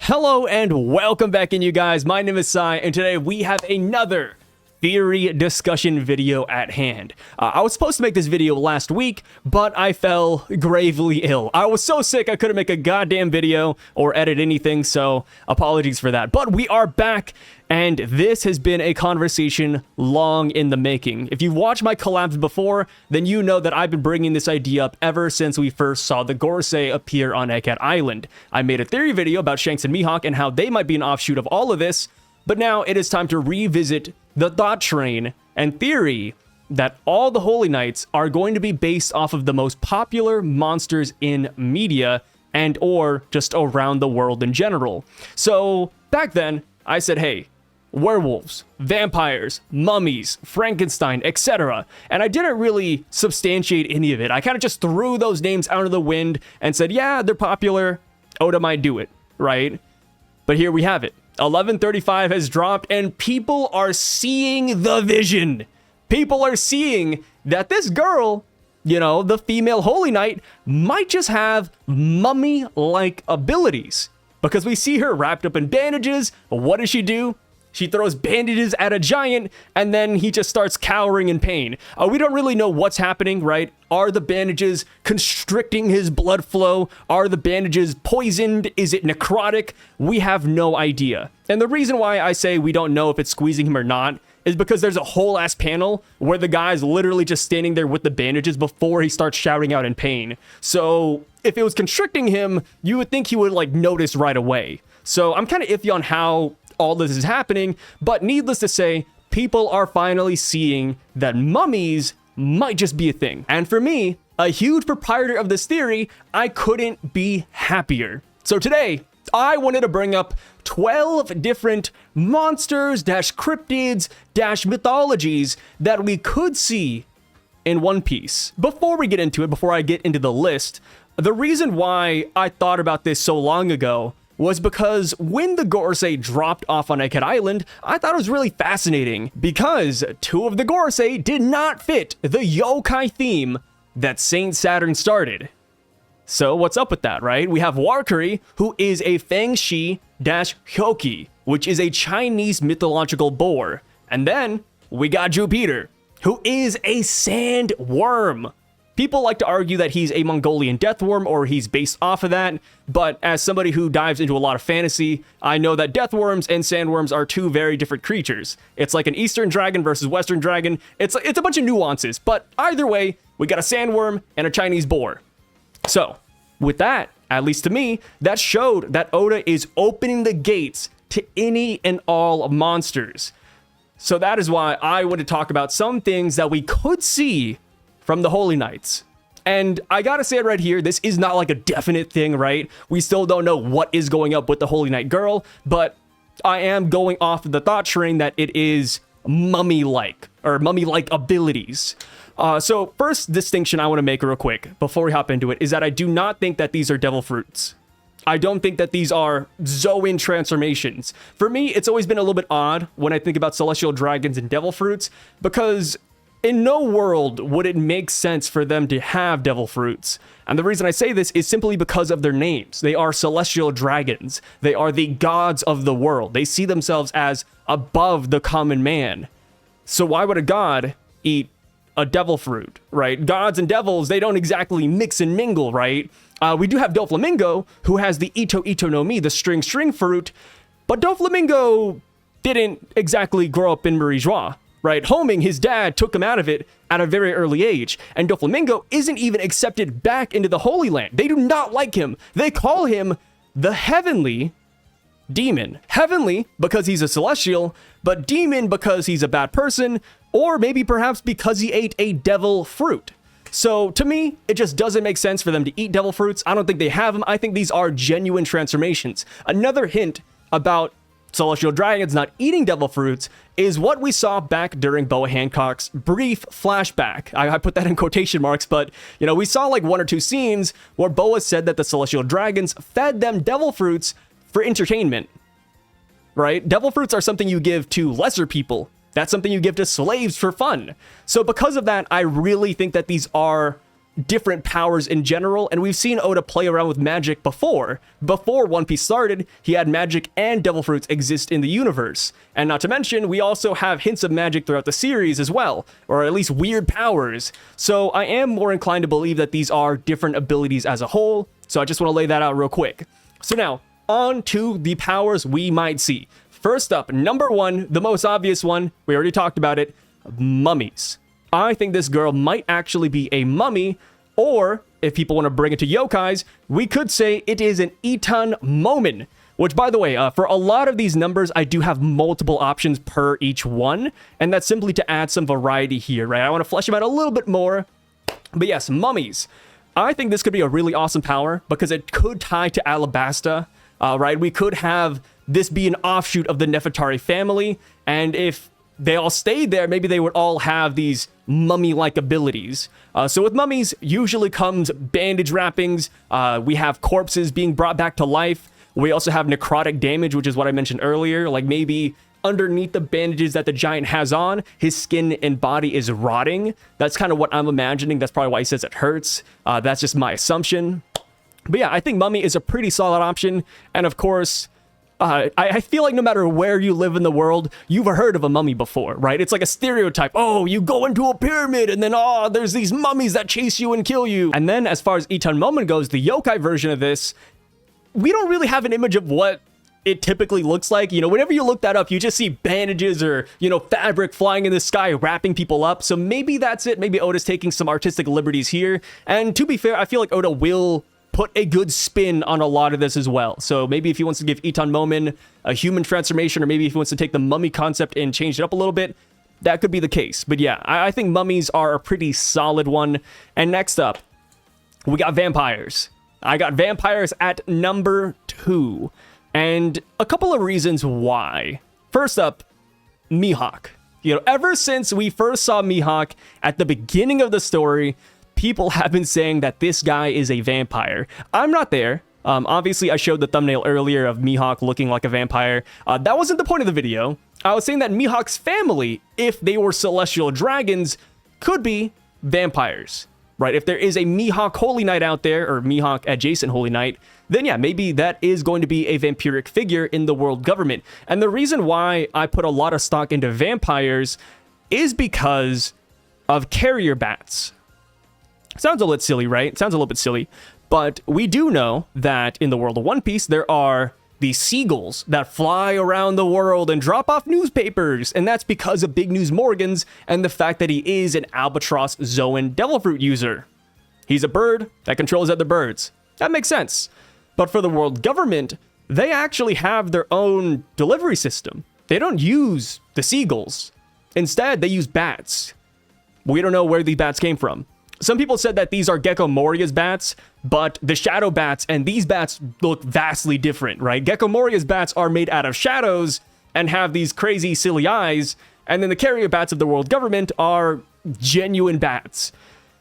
Hello and welcome back in, you guys. My name is Cy, and today we have another theory discussion video at hand. I was supposed to make this video last week, but I fell gravely ill. I was so sick I couldn't make a goddamn video or edit anything, so apologies for that. But we are back, and this has been a conversation long in the making. If you've watched my collabs before, then you know that I've been bringing this idea up ever since we first saw the Gorsei appear on Egghead Island. I made a theory video about Shanks and Mihawk and how they might be an offshoot of all of this, but now it is time to revisit the thought train and theory that all the Holy Knights are going to be based off of the most popular monsters in media and or just around the world in general. So back then, I said, hey, werewolves, vampires, mummies, Frankenstein, etc. And I didn't really substantiate any of it. I kind of just threw those names out of the wind and said, yeah, they're popular. Oda might do it, right? But here we have it. 1135 has dropped and people are seeing the vision. People are seeing that this girl, you know, the female Holy Knight, might just have mummy-like abilities. Because we see her wrapped up in bandages. What does she do? She throws bandages at a giant, and then he just starts cowering in pain. We don't really know what's happening, right? Are the bandages constricting his blood flow? Are the bandages poisoned? Is it necrotic? We have no idea. And the reason why I say we don't know if it's squeezing him or not is because there's a whole ass panel where the guy's literally just standing there with the bandages before he starts shouting out in pain. So if it was constricting him, you would think he would like notice right away. So I'm kind of iffy on how all this is happening, but needless to say, people are finally seeing that mummies might just be a thing. And for me, a huge proprietor of this theory, I couldn't be happier. So today, I wanted to bring up 12 different monsters, cryptids, mythologies that we could see in One Piece. Before we get into it, before I get into the list, the reason why I thought about this so long ago was because when the Gorsei dropped off on Egghead Island, I thought it was really fascinating because two of the Gorsei did not fit the yokai theme that Saint Saturn started. So what's up with that, right? We have Warkari, who is a Fangshi Hyoki, which is a Chinese mythological boar. And then we got Jupiter, who is a sandworm. People like to argue that he's a Mongolian deathworm or he's based off of that, but as somebody who dives into a lot of fantasy, I know that deathworms and sandworms are two very different creatures. It's like an Eastern dragon versus Western dragon. It's a bunch of nuances, but either way, we got a sandworm and a Chinese boar. So, with that, at least to me, that showed that Oda is opening the gates to any and all monsters. So that is why I want to talk about some things that we could see from the Holy Knights. And I gotta say it right here, this is not like a definite thing, right? We still don't know what is going up with the Holy Knight girl, but I am going off of the thought train that it is mummy-like, or mummy-like abilities. So first distinction I want to make real quick before we hop into it is that I do not think that these are devil fruits. I don't think that these are Zoan transformations. For me, it's always been a little bit odd when I think about celestial dragons and devil fruits, because in no world would it make sense for them to have devil fruits. And the reason I say this is simply because of their names. They are celestial dragons. They are the gods of the world. They see themselves as above the common man. So why would a god eat a devil fruit, right? Gods and devils, they don't exactly mix and mingle, right? We do have Doflamingo, who has the Ito Ito no Mi, the string fruit, but Doflamingo didn't exactly grow up in Marie-Joie, right? Homing, his dad, took him out of it at a very early age, and Doflamingo isn't even accepted back into the Holy Land. They do not like him. They call him the Heavenly Demon. Heavenly because he's a celestial, but demon because he's a bad person, or maybe perhaps because he ate a devil fruit. So to me, it just doesn't make sense for them to eat devil fruits. I don't think they have them. I think these are genuine transformations. Another hint about celestial dragons not eating devil fruits is what we saw back during Boa Hancock's brief flashback. I put that in quotation marks, but you know, we saw like one or two scenes where Boa said that the celestial dragons fed them devil fruits for entertainment, right? Devil fruits are something you give to lesser people. That's something you give to slaves for fun. So because of that, I really think that these are different powers in general, and we've seen Oda play around with magic before. Before One Piece started, he had magic and devil fruits exist in the universe. And not to mention, we also have hints of magic throughout the series as well, or at least weird powers. So I am more inclined to believe that these are different abilities as a whole, so I just want to lay that out real quick. So now, on to the powers we might see. First up, number one, the most obvious one, we already talked about it, mummies. I think this girl might actually be a mummy, or if people want to bring it to yokais, we could say it is an Itan Momen, which, by the way, for a lot of these numbers, I do have multiple options per each one, and that's simply to add some variety here, right? I want to flesh them out a little bit more, but yes, mummies. I think this could be a really awesome power because it could tie to Alabasta, right? We could have this be an offshoot of the Nefertari family, and if they all stayed there, maybe they would all have these mummy-like abilities. So with mummies, usually comes bandage wrappings. We have corpses being brought back to life. We also have necrotic damage, which is what I mentioned earlier. Like maybe underneath the bandages that the giant has on, his skin and body is rotting. That's kind of what I'm imagining. That's probably why he says it hurts. That's just my assumption. But yeah, I think mummy is a pretty solid option. And of course, I feel like no matter where you live in the world, you've heard of a mummy before, right? It's like a stereotype. Oh, you go into a pyramid and then, oh, there's these mummies that chase you and kill you. And then as far as Itan Momen goes, the yokai version of this, we don't really have an image of what it typically looks like. You know, whenever you look that up, you just see bandages or, you know, fabric flying in the sky, wrapping people up. So maybe that's it. Maybe Oda's taking some artistic liberties here. And to be fair, I feel like Oda will put a good spin on a lot of this as well. So maybe if he wants to give Itan Momen a human transformation, or maybe if he wants to take the mummy concept and change it up a little bit, that could be the case. But yeah, I think mummies are a pretty solid one. And next up, we got vampires. I got vampires at number 2. And a couple of reasons why. First up, Mihawk. You know, ever since we first saw Mihawk at the beginning of the story, people have been saying that this guy is a vampire. I'm not there. Obviously, I showed the thumbnail earlier of Mihawk looking like a vampire. That wasn't the point of the video. I was saying that Mihawk's family, if they were celestial dragons, could be vampires, right? If there is a Mihawk Holy Knight out there, or Mihawk adjacent Holy Knight, then yeah, maybe that is going to be a vampiric figure in the world government. And the reason why I put a lot of stock into vampires is because of carrier bats. Sounds a little silly, right? Sounds a little bit silly. But we do know that in the world of One Piece, there are these seagulls that fly around the world and drop off newspapers. And that's because of Big News Morgans and the fact that he is an Albatross Zoan Devil Fruit user. He's a bird that controls other birds. That makes sense. But for the world government, they actually have their own delivery system. They don't use the seagulls. Instead, they use bats. We don't know where these bats came from. Some people said that these are Gecko Moria's bats, but the shadow bats and these bats look vastly different, right? Gecko Moria's bats are made out of shadows and have these crazy silly eyes, and then the carrier bats of the world government are genuine bats.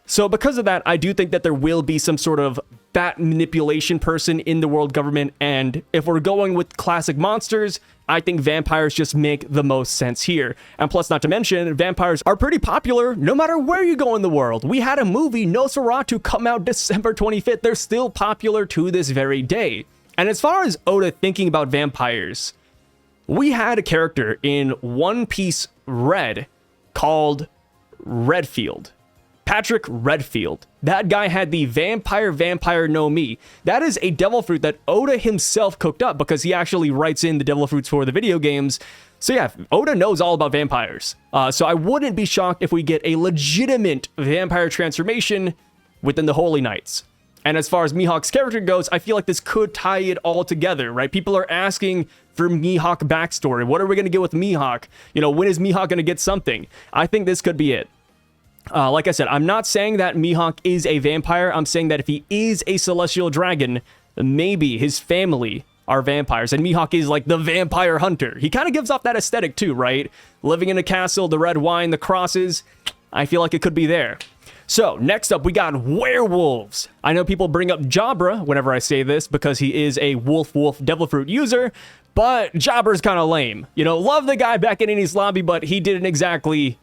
So because of that, I do think that there will be some sort of bat manipulation person in the world government, and if we're going with classic monsters, I think vampires just make the most sense here. And plus, not to mention, vampires are pretty popular no matter where you go in the world. We had a movie, Nosferatu, come out December 25th. They're still popular to this very day. And as far as Oda thinking about vampires, we had a character in One Piece Red called Redfield. Patrick Redfield. That guy had the Vampire no Mi. That is a devil fruit that Oda himself cooked up because he actually writes in the devil fruits for the video games. So yeah, Oda knows all about vampires. So I wouldn't be shocked if we get a legitimate vampire transformation within the Holy Knights. And as far as Mihawk's character goes, I feel like this could tie it all together, right? People are asking for Mihawk backstory. What are we going to get with Mihawk? You know, when is Mihawk going to get something? I think this could be it. Like I said, I'm not saying that Mihawk is a vampire. I'm saying that if he is a celestial dragon, maybe his family are vampires. And Mihawk is like the vampire hunter. He kind of gives off that aesthetic too, right? Living in a castle, the red wine, the crosses. I feel like it could be there. So next up, we got werewolves. I know people bring up Jabra whenever I say this because he is a wolf devil fruit user, but Jabra's kind of lame. You know, love the guy back in Enies Lobby, but he didn't exactly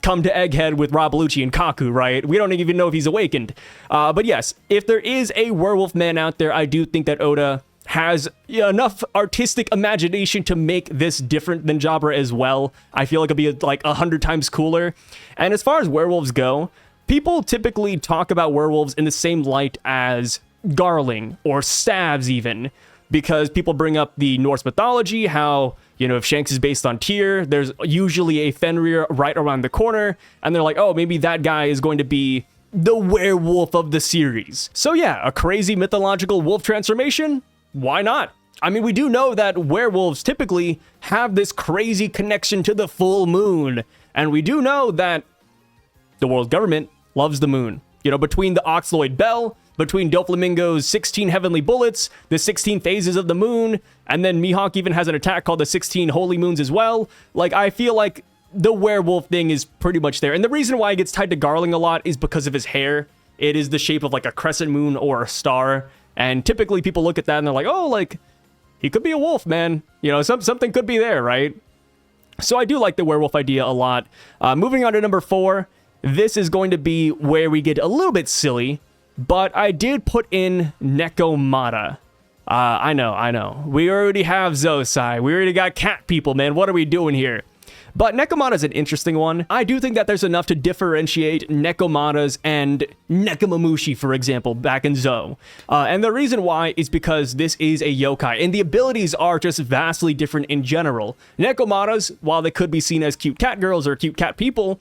come to Egghead with Rob Lucci and Kaku, right? We don't even know if he's awakened. But yes, if there is a werewolf man out there, I do think that Oda has enough artistic imagination to make this different than Jabra as well. I feel like it'll be like 100 times cooler. And as far as werewolves go, people typically talk about werewolves in the same light as Garling or Stabs even, because people bring up the Norse mythology, how, if Shanks is based on Tyr, there's usually a Fenrir right around the corner, and they're like, oh, maybe that guy is going to be the werewolf of the series. So yeah, a crazy mythological wolf transformation? Why not? I mean, we do know that werewolves typically have this crazy connection to the full moon, and we do know that the world government loves the moon. Between the Oxloid Bell, between Doflamingo's 16 heavenly bullets, the 16 phases of the moon, and then Mihawk even has an attack called the 16 holy moons as well. Like, I feel like the werewolf thing is pretty much there. And the reason why it gets tied to Garling a lot is because of his hair. It is the shape of like a crescent moon or a star. And typically people look at that and they're like, oh, like, he could be a wolf, man. Something could be there, right? So I do like the werewolf idea a lot. Moving on to number 4, this is going to be where we get a little bit silly. But I did put in Nekomata. I know. We already have Zosai. We already got cat people, man. What are we doing here? But Nekomata is an interesting one. I do think that there's enough to differentiate Nekomatas and Nekomamushi, for example, back in Zo. And the reason why is because this is a yokai, and the abilities are just vastly different in general. Nekomatas, while they could be seen as cute cat girls or cute cat people,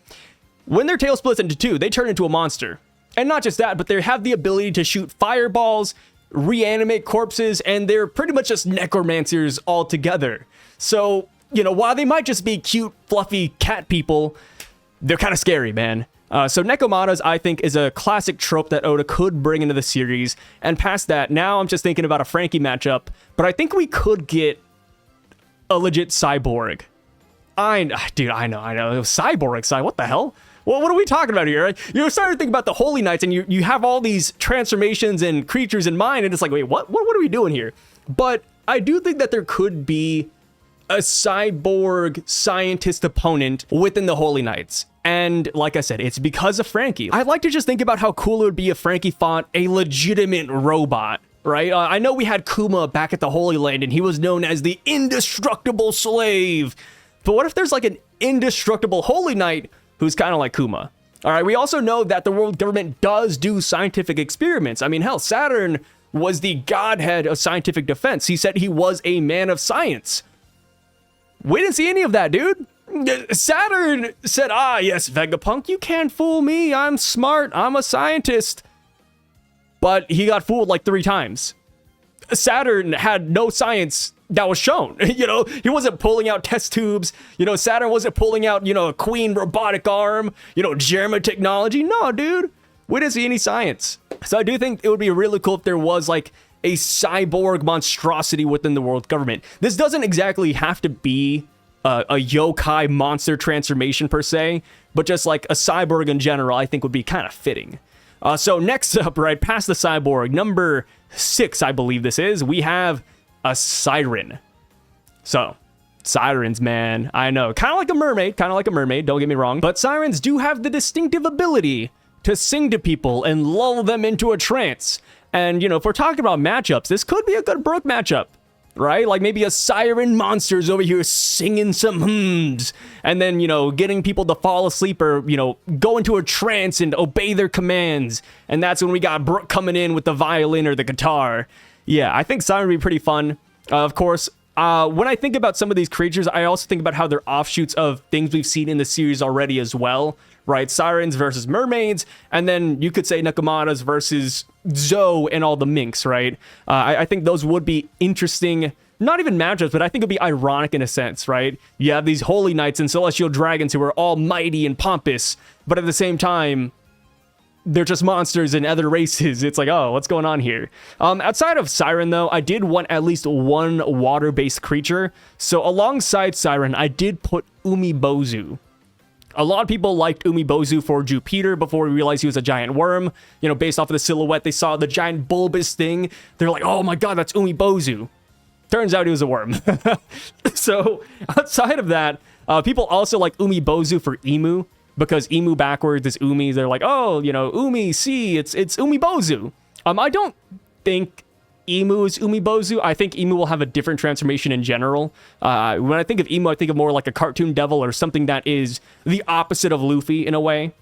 when their tail splits into two, they turn into a monster. And not just that, but they have the ability to shoot fireballs, reanimate corpses, and they're pretty much just necromancers altogether. So, while they might just be cute, fluffy cat people, they're kind of scary, man. So Nekomatas, I think, is a classic trope that Oda could bring into the series. And past that, now I'm just thinking about a Frankie matchup, but I think we could get a legit Cyborg. I know. Cyborg, what the hell? Well, what are we talking about here? You're starting to think about the Holy Knights, and you have all these transformations and creatures in mind, and it's like, wait, what are we doing here? But I do think that there could be a cyborg scientist opponent within the Holy Knights. And like I said, it's because of Frankie. I'd like to just think about how cool it would be if Frankie fought a legitimate robot, right? I know we had Kuma back at the Holy Land, and he was known as the indestructible slave. But what if there's like an indestructible Holy Knight who's kind of like Kuma? All right, we also know that the world government does do scientific experiments. I mean, hell, Saturn was the godhead of scientific defense. He said he was a man of science. We didn't see any of that, dude. Saturn said, yes, Vegapunk, you can't fool me. I'm smart. I'm a scientist. But he got fooled like 3 times. Saturn had no science that was shown. He wasn't pulling out test tubes. Saturn wasn't pulling out, a queen robotic arm, Germa technology. No, dude, we didn't see any science. So I do think it would be really cool if there was like a cyborg monstrosity within the world government. This doesn't exactly have to be a yokai monster transformation per se, but just like a cyborg in general, I think would be kind of fitting. So next up, right past the cyborg, number 6, I believe this is, we have a siren. So, sirens, man, I know, kind of like a mermaid, don't get me wrong, but sirens do have the distinctive ability to sing to people and lull them into a trance. And, if we're talking about matchups, this could be a good Brook matchup, right? Like maybe a siren monster's over here singing some hymns, and then, getting people to fall asleep or, go into a trance and obey their commands. And that's when we got Brook coming in with the violin or the guitar. Yeah, I think Siren would be pretty fun. Of course, when I think about some of these creatures, I also think about how they're offshoots of things we've seen in the series already as well, right? Sirens versus mermaids, and then you could say Nekomatas versus Zo and all the minks, right? I think those would be interesting, not even matchups, but I think it would be ironic in a sense, right? You have these holy knights and celestial dragons who are all mighty and pompous, but at the same time, they're just monsters in other races. It's like, oh, what's going on here? Outside of Siren, though, I did want at least one water-based creature. So alongside Siren, I did put Umibozu. A lot of people liked Umibozu for Jupiter before we realized he was a giant worm. Based off of the silhouette, they saw the giant bulbous thing. They're like, oh my god, that's Umibozu. Turns out he was a worm. So outside of that, people also like Umibozu for Emu. because emu backwards is umi. They're like, oh, you know, umi, see, it's umibozu. I don't think emu is umibozu. I think emu will have a different transformation in general. When I think of emu, I think of more like a cartoon devil or something that is the opposite of Luffy in a way,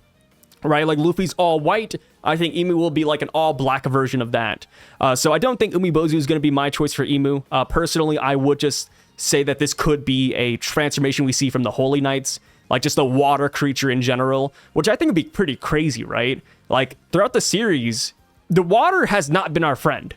right? Like Luffy's all white. I think emu will be like an all black version of that. So I don't think umibozu is going to be my choice for emu. Personally, I would just say that this could be a transformation we see from the Holy Knights, like just a water creature in general, which I think would be pretty crazy, right? Like throughout the series, the water has not been our friend.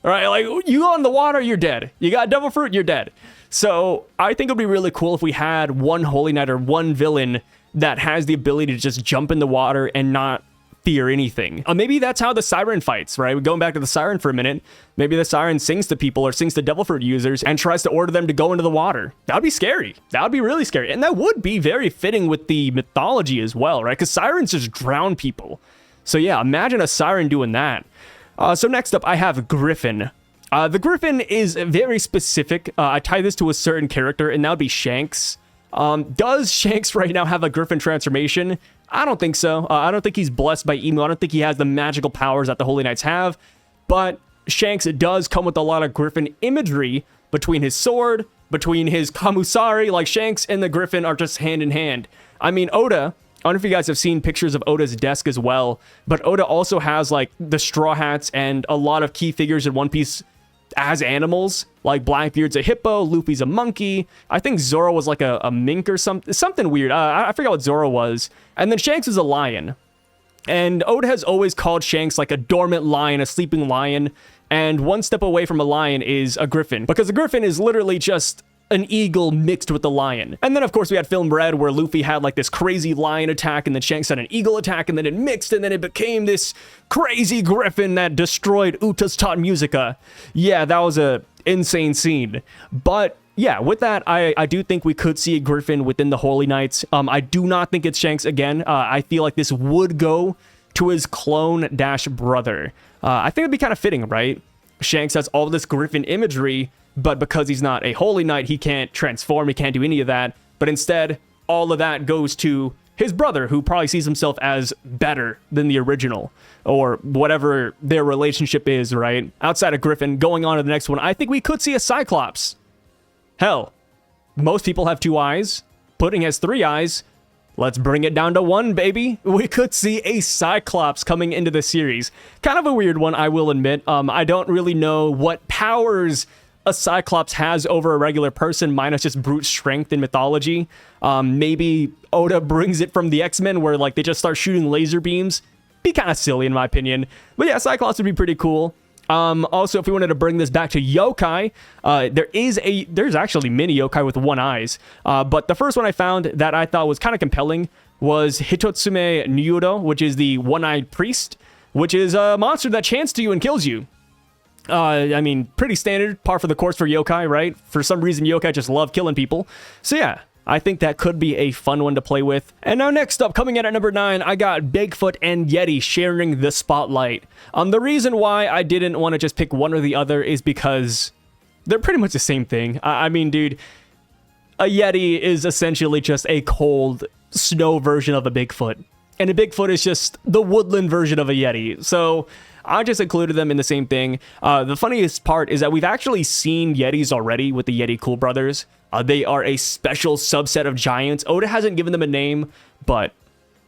All right, like you go in the water, you're dead. You got devil fruit, you're dead. So I think it'd be really cool if we had one Holy Knight or one villain that has the ability to just jump in the water and not fear anything. Maybe that's how the siren fights, right? We're going back to the siren for a minute. Maybe the siren sings to people or sings to devil fruit users and tries to order them to go into the water. That would be scary. That would be really scary. And that would be very fitting with the mythology as well, right? Because sirens just drown people. So yeah, imagine a siren doing that. So next up, I have Griffin. The Griffin is very specific. I tie this to a certain character, and that would be Shanks. Does Shanks right now have a Griffin transformation? I don't think so. I don't think he's blessed by emu. I don't think he has the magical powers that the Holy Knights have. But Shanks does come with a lot of Griffin imagery between his sword, between his Kamusari. Like Shanks and the Griffin are just hand in hand. I mean, Oda, I don't know if you guys have seen pictures of Oda's desk as well, but Oda also has like the Straw Hats and a lot of key figures in One Piece as animals. Like Blackbeard's a hippo, Luffy's a monkey. I think Zoro was like a mink or something weird. I forgot what Zoro was. And then Shanks is a lion. And Oda has always called Shanks like a dormant lion, a sleeping lion. And one step away from a lion is a griffin, because a griffin is literally just an eagle mixed with the lion. And then of course we had Film Red, where Luffy had like this crazy lion attack, and then Shanks had an eagle attack, and then it mixed, and then it became this crazy griffin that destroyed Uta's Tot Musica. Yeah, that was a insane scene. But yeah, with that, I do think we could see a griffin within the Holy Knights. I do not think it's Shanks again. I feel like this would go to his clone dash brother. I think it'd be kind of fitting, right? Shanks has all this griffin imagery, but because he's not a Holy Knight, he can't transform, he can't do any of that. But instead, all of that goes to his brother, who probably sees himself as better than the original, or whatever their relationship is, right? Outside of Griffin, going on to the next one, I think we could see a Cyclops. Hell, most people have 2 eyes. Pudding has 3 eyes. Let's bring it down to 1, baby. We could see a Cyclops coming into the series. Kind of a weird one, I will admit. I don't really know what powers a Cyclops has over a regular person, minus just brute strength in mythology. Maybe Oda brings it from the X-Men, where like they just start shooting laser beams. Be kind of silly in my opinion. But yeah, Cyclops would be pretty cool. Also, if we wanted to bring this back to yokai, there's actually many yokai with 1 eyes. But the first one I found that I thought was kind of compelling was Hitotsume Nyudo, which is the one-eyed priest, which is a monster that chants to you and kills you. I mean, pretty standard, par for the course for yokai, right? For some reason, yokai just love killing people. So yeah, I think that could be a fun one to play with. And now next up, coming in at number 9, I got Bigfoot and Yeti sharing the spotlight. The reason why I didn't want to just pick one or the other is because they're pretty much the same thing. I mean, dude, a Yeti is essentially just a cold snow version of a Bigfoot. And a Bigfoot is just the woodland version of a Yeti. So I just included them in the same thing. The funniest part is that we've actually seen Yetis already with the Yeti Cool Brothers. They are a special subset of giants. Oda hasn't given them a name, but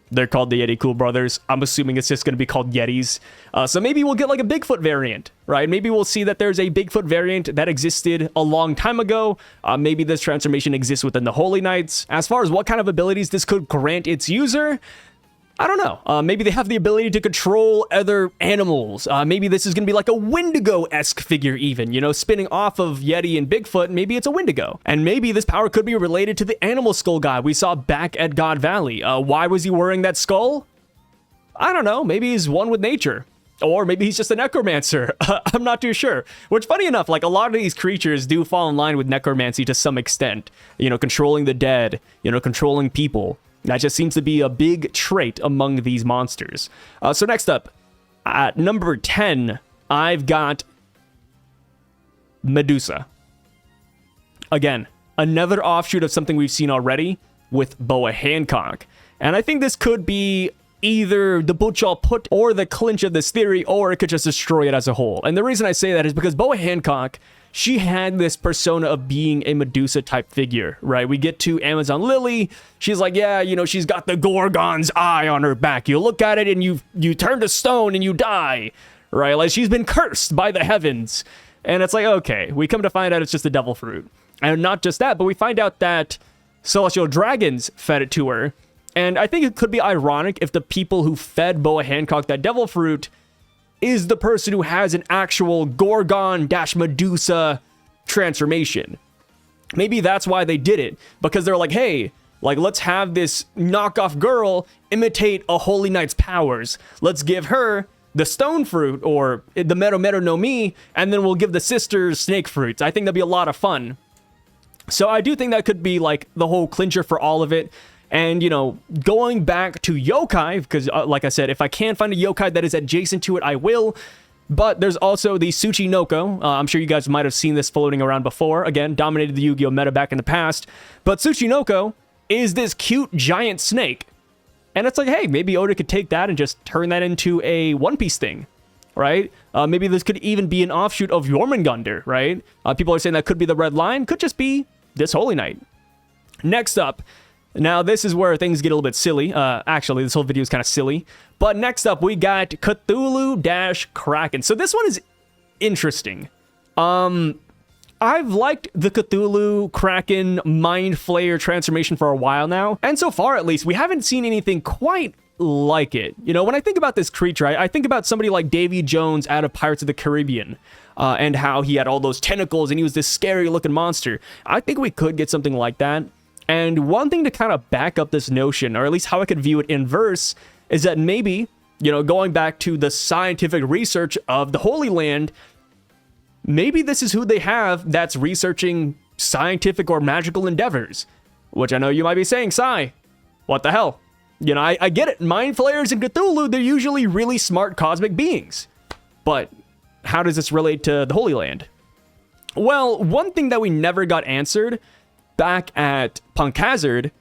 they're called the Yeti Cool Brothers. I'm assuming it's just going to be called Yetis. So maybe we'll get like a Bigfoot variant, right? Maybe we'll see that there's a Bigfoot variant that existed a long time ago. Maybe this transformation exists within the Holy Knights. As far as what kind of abilities this could grant its user, I don't know. Maybe they have the ability to control other animals. Maybe this is going to be like a Wendigo-esque figure even, you know, spinning off of Yeti and Bigfoot. Maybe it's a Wendigo. And maybe this power could be related to the animal skull guy we saw back at God Valley. Why was he wearing that skull? I don't know. Maybe he's one with nature. Or maybe he's just a necromancer. I'm not too sure. Which, funny enough, like a lot of these creatures do fall in line with necromancy to some extent. You know, controlling the dead, you know, controlling people. That just seems to be a big trait among these monsters. So next up, at number 10, I've got Medusa. Again, another offshoot of something we've seen already. with Boa Hancock. And I think this could be either the butch-all put or the clinch of this theory, or it could just destroy it as a whole. And the reason I say that is because Boa Hancock, she had this persona of being a Medusa type figure, right? We get to Amazon Lily. She's like, yeah, you know, she's got the Gorgon's eye on her back. You look at it and you turn to stone and you die, right? Like, she's been cursed by the heavens. And it's like, okay, we come to find out it's just a devil fruit. And not just that, but we find out that celestial dragons fed it to her. And I think it could be ironic if the people who fed Boa Hancock that devil fruit is the person who has an actual Gorgon-Medusa transformation. Maybe that's why they did it, because they're like, hey, like, let's have this knockoff girl imitate a Holy Knight's powers. Let's give her the stone fruit, or the Mero no Mi, and then we'll give the sisters snake fruits. I think that'd be a lot of fun. So I do think that could be, like, the whole clincher for all of it. And, you know, going back to yokai, because like I said, if I can find a yokai that is adjacent to it, I will. But there's also the Tsuchinoko. I'm sure you guys might have seen this floating around before. Again, dominated the Yu-Gi-Oh! Meta back in the past. But Tsuchinoko is this cute giant snake. And it's like, hey, maybe Oda could take that and just turn that into a One Piece thing, right? Maybe this could even be an offshoot of Jormungandr, right? People are saying that could be the Red Line. Could just be this Holy Knight. Next up, now, this is where things get a little bit silly. Actually, this whole video is kind of silly. But next up, we got Cthulhu-Kraken. So this one is interesting. I've liked the Cthulhu-Kraken Mind Flayer transformation for a while now. And so far, at least, we haven't seen anything quite like it. You know, when I think about this creature, I think about somebody like Davy Jones out of Pirates of the Caribbean. And how he had all those tentacles and he was this scary-looking monster. I think we could get something like that. And one thing to kind of back up this notion, or at least how I could view it in verse, is that maybe, you know, going back to the scientific research of the Holy Land, maybe this is who they have that's researching scientific or magical endeavors. Which I know you might be saying, Sai, what the hell? You know, I get it. Mind Flayers and Cthulhu, they're usually really smart cosmic beings. But how does this relate to the Holy Land? Well, one thing that we never got answered back at Punk Hazard,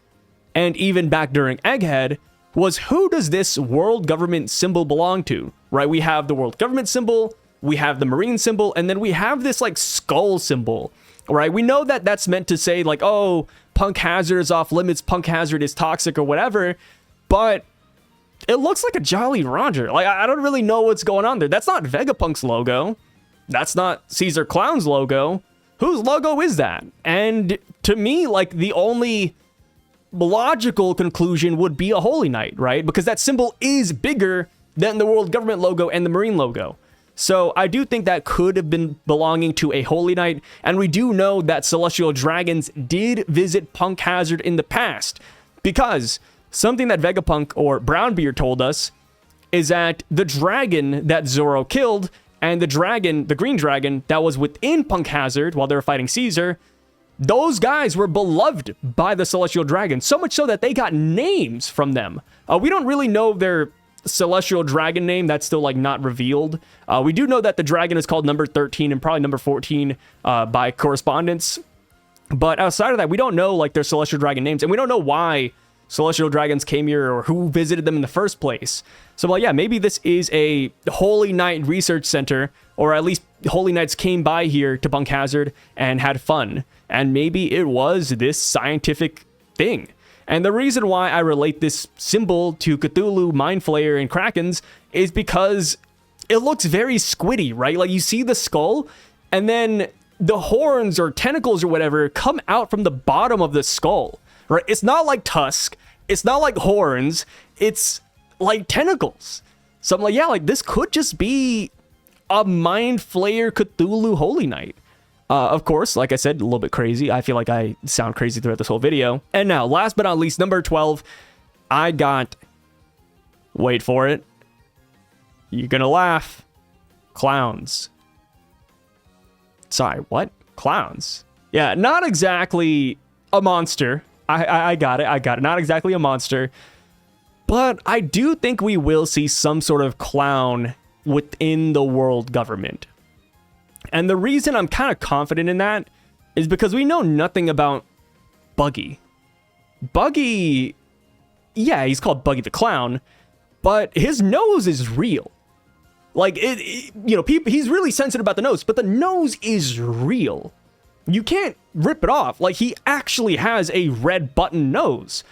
and even back during Egghead, was who does this world government symbol belong to, right? We have the world government symbol, we have the marine symbol, and then we have this, like, skull symbol, right? We know that that's meant to say, like, oh, Punk Hazard is off limits, Punk Hazard is toxic or whatever, but it looks like a Jolly Roger. Like, I don't really know what's going on there. That's not Vegapunk's logo. That's not Caesar Clown's logo. Whose logo is that? And to me, like, the only logical conclusion would be a Holy Knight, right? Because that symbol is bigger than the world government logo and the marine logo. So I do think that could have been belonging to a Holy Knight. And we do know that celestial dragons did visit Punk Hazard in the past, because something that Vegapunk or Brownbeard told us is that the dragon that Zoro killed and the dragon, the green dragon, that was within Punk Hazard while they were fighting Caesar, those guys were beloved by the Celestial Dragon, so much so that they got names from them. We don't really know their Celestial Dragon name. That's still, like, not revealed. We do know that the dragon is called number 13 and probably number 14 by correspondence. But outside of that, we don't know, like, their Celestial Dragon names, and we don't know why Celestial Dragons came here or who visited them in the first place. So, well, yeah, maybe this is a Holy Knight research center, or at least Holy Knights came by here to Punk Hazard and had fun. And maybe it was this scientific thing. And the reason why I relate this symbol to Cthulhu, Mind Flayer, and Krakens is because it looks very squiddy, right? Like, you see the skull, and then the horns or tentacles or whatever come out from the bottom of the skull. Right? It's not like tusk. It's not like horns. It's like tentacles. So I'm like, yeah, like, this could just be a Mind Flayer Cthulhu Holy Knight. Of course, like I said, a little bit crazy. I feel like I sound crazy throughout this whole video. And now, last but not least, number 12, I got, wait for it, you're gonna laugh, clowns. Sorry, what? Clowns. Yeah, not exactly a monster. I got it. Not exactly a monster. But I do think we will see some sort of clown within the world government. And the reason I'm kind of confident in that is because we know nothing about Buggy. Buggy, yeah, he's called Buggy the Clown, but his nose is real. Like, he's really sensitive about the nose, but the nose is real. You can't rip it off. Like, he actually has a red button nose.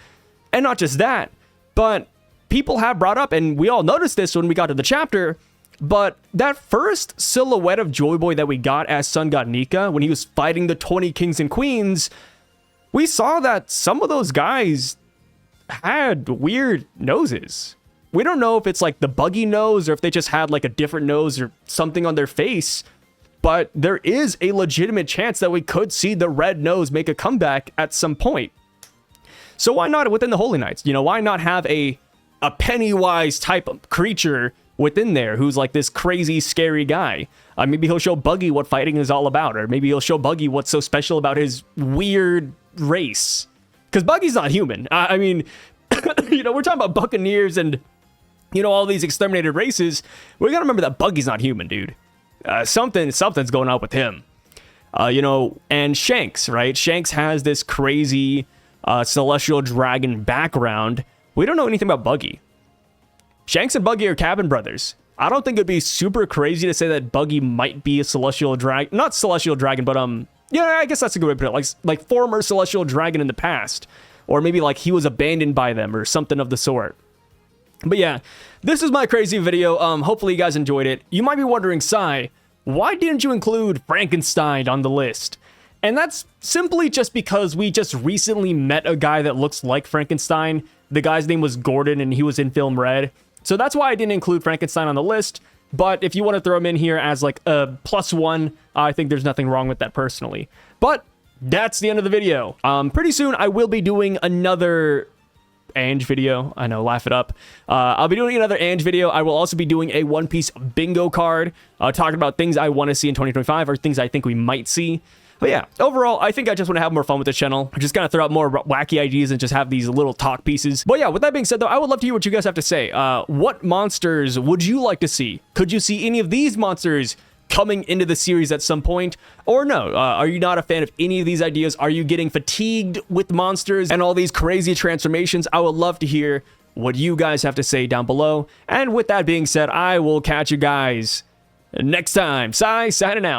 And not just that, but people have brought up, and we all noticed this when we got to the chapter, but that first silhouette of Joy Boy that we got as Sun God Nika, when he was fighting the 20 kings and queens, we saw that some of those guys had weird noses. We don't know if it's like the buggy nose or if they just had like a different nose or something on their face, but there is a legitimate chance that we could see the red nose make a comeback at some point. So why not within the Holy Knights? Why not have a Pennywise type of creature within there who's like this crazy, scary guy? Maybe he'll show Buggy what fighting is all about, or maybe he'll show Buggy what's so special about his weird race. Because Buggy's not human. I mean, we're talking about Buccaneers and, all these exterminated races. We gotta remember that Buggy's not human, dude. Something's going on with him. And Shanks, right? Shanks has this crazy celestial dragon background. We don't know anything about Buggy. Shanks and Buggy are cabin brothers. I don't think it'd be super crazy to say that Buggy might be a celestial dragon. Not celestial dragon, but I guess that's a good way to put it. Like former celestial dragon in the past. Or maybe like he was abandoned by them or something of the sort. But yeah, this is my crazy video. Hopefully you guys enjoyed it. You might be wondering, Sai, why didn't you include Frankenstein on the list? And that's simply just because we just recently met a guy that looks like Frankenstein. The guy's name was Gordon and he was in Film Red. So that's why I didn't include Frankenstein on the list. But if you want to throw him in here as like a +1, I think there's nothing wrong with that personally. But that's the end of the video. Pretty soon I will be doing another Ange video. I know, laugh it up. I'll be doing another Ange video. I will also be doing a One Piece bingo card, talking about things I want to see in 2025 or things I think we might see. But yeah, overall, I think I just want to have more fun with this channel. Just kind of throw out more wacky ideas and just have these little talk pieces. But yeah, with that being said, though, I would love to hear what you guys have to say. What monsters would you like to see? Could you see any of these monsters coming into the series at some point? Or no, are you not a fan of any of these ideas? Are you getting fatigued with monsters and all these crazy transformations? I would love to hear what you guys have to say down below. And with that being said, I will catch you guys next time. Sai, signing out.